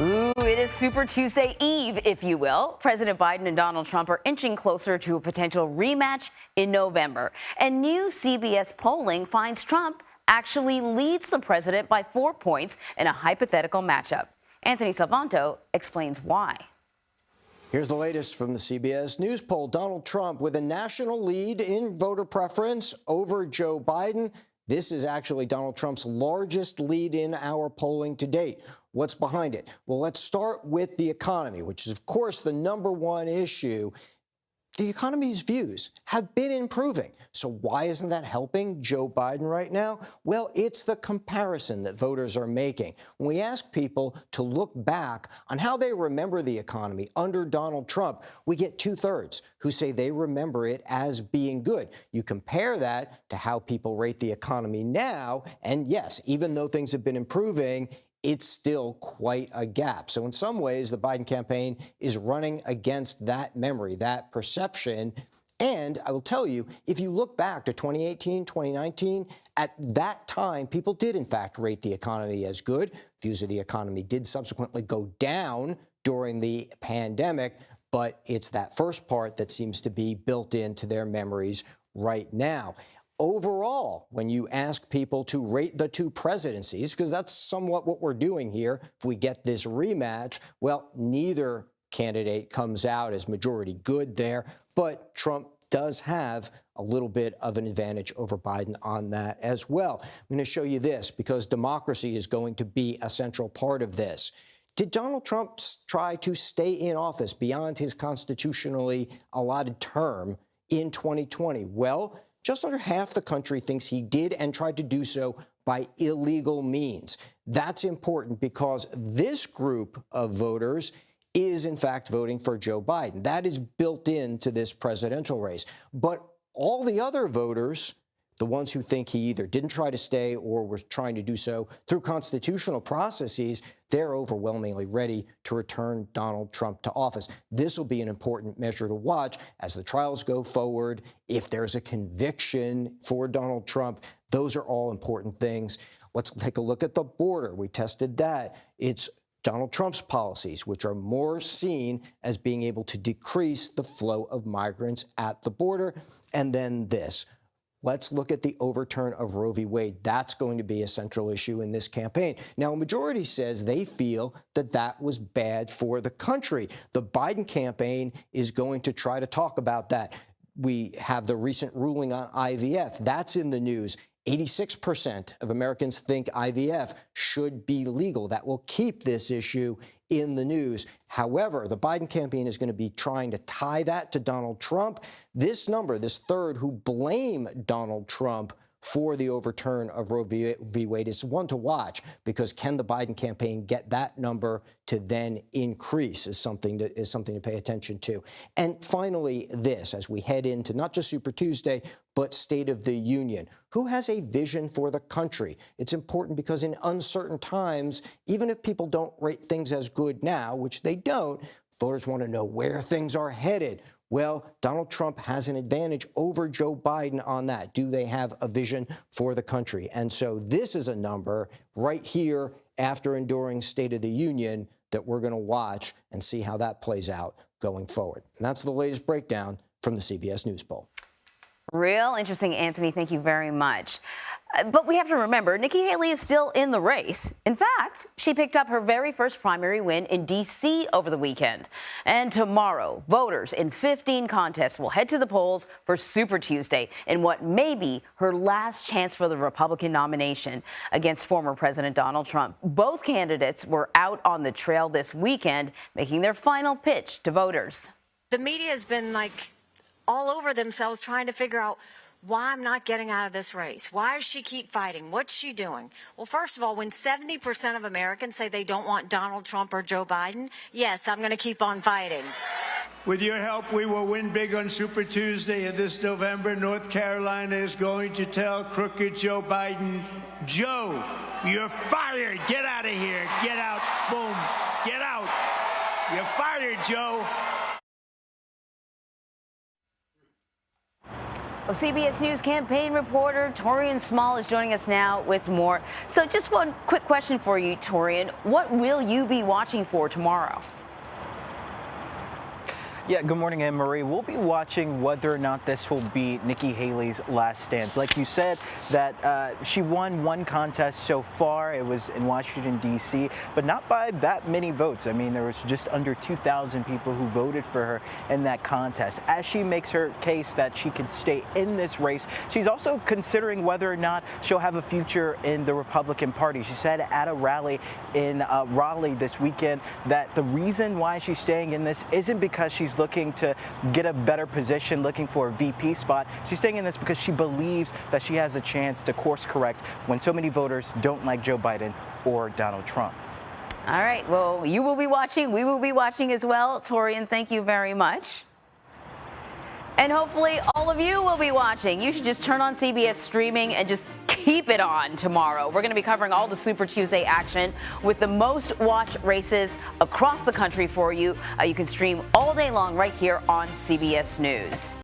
Ooh, it is Super Tuesday Eve, if you will. President Biden and Donald Trump are inching closer to a potential rematch in November. And new CBS polling finds Trump actually leads the president by 4 points in a hypothetical matchup. Anthony Salvanto explains why. Here's the latest from the CBS News poll. Donald Trump with a national lead in voter preference over Joe Biden. This is actually Donald Trump's largest lead in our polling to date. What's behind it? Well, let's start with the economy, which is, of course, the #1 issue. The economy's views have been improving. So why isn't that helping Joe Biden right now? Well, it's the comparison that voters are making. When we ask people to look back on how they remember the economy under Donald Trump, we get 2/3 who say they remember it as being good. You compare that to how people rate the economy now, and yes, even though things have been improving, it's still quite a gap. So in some ways, the Biden campaign is running against that memory, that perception. And I will tell you, if you look back to 2018, 2019, at that time, people did, in fact, rate the economy as good. Views of the economy did subsequently go down during the pandemic, but it's that first part that seems to be built into their memories right now. Overall, when you ask people to rate the two presidencies, because that's somewhat what we're doing here, if we get this rematch, well, neither candidate comes out as majority good there, but Trump does have a little bit of an advantage over Biden on that as well. I'm going to show you this because democracy is going to be a central part of this. Did Donald Trump try to stay in office beyond his constitutionally allotted term in 2020? Well, just under half the country thinks he did and tried to do so by illegal means. That's important because this group of voters is, in fact, voting for Joe Biden. That is built into this presidential race. But all the other voters, the ones who think he either didn't try to stay or was trying to do so through constitutional processes, they're overwhelmingly ready to return Donald Trump to office. This will be an important measure to watch as the trials go forward. If there's a conviction for Donald Trump, those are all important things. Let's take a look at the border. We tested that. It's Donald Trump's policies, which are more seen as being able to decrease the flow of migrants at the border. And then this. Let's look at the overturn of Roe v. Wade. That's going to be a central issue in this campaign. Now, a majority says they feel that that was bad for the country. The Biden campaign is going to try to talk about that. We have the recent ruling on IVF. That's in the news. 86% of Americans think IVF should be legal. That will keep this issue in the news. However, the Biden campaign is going to be trying to tie that to Donald Trump. This number, this third who blame Donald Trump for the overturn of Roe v. Wade is one to watch, because can the Biden campaign get that number to then increase is something to pay attention to. And finally, this, as we head into not just Super Tuesday, but State of the Union. Who has a vision for the country? It's important because in uncertain times, even if people don't rate things as good now, which they don't, voters want to know where things are headed. Well, Donald Trump has an advantage over Joe Biden on that. Do they have a vision for the country? And so this is a number right here after and during State of the Union that we're going to watch and see how that plays out going forward. And that's the latest breakdown from the CBS News poll. Real interesting, Anthony. Thank you very much. But we have to remember, Nikki Haley is still in the race. In fact, she picked up her very first primary win in D.C. over the weekend. And tomorrow, voters in 15 contests will head to the polls for Super Tuesday in what may be her last chance for the Republican nomination against former President Donald Trump. Both candidates were out on the trail this weekend, making their final pitch to voters. The media has been all over themselves trying to figure out why I'm not getting out of this race. Why does she keep fighting? What's she doing? Well, first of all, when 70% of Americans say they don't want Donald Trump or Joe Biden, yes, I'm going to keep on fighting. With your help, we will win big on Super Tuesday. And this November, North Carolina is going to tell crooked Joe Biden, Joe, you're fired. Get out of here. Get out. Boom. Get out. You're fired, Joe. Well, CBS News campaign reporter Taurean Small is joining us now with more. So just one quick question for you, Taurean. What will you be watching for tomorrow? Yeah, good morning, Anne Marie. We'll be watching whether or not this will be Nikki Haley's last stands. Like you said, that she won one contest so far. It was in Washington, D.C., but not by that many votes. I mean, there was just under 2,000 people who voted for her in that contest. As she makes her case that she could stay in this race, she's also considering whether or not she'll have a future in the Republican Party. She said at a rally in Raleigh this weekend that the reason why she's staying in this isn't because she's looking to get a better position, looking for a VP spot. She's staying in this because she believes that she has a chance to course correct when so many voters don't like Joe Biden or Donald Trump. All right. Well, you will be watching. We will be watching as well. Taurean, thank you very much. And hopefully all of you will be watching. You should just turn on CBS streaming and just keep it on tomorrow. We're going to be covering all the Super Tuesday action with the most watched races across the country for you. You can stream all day long right here on CBS News.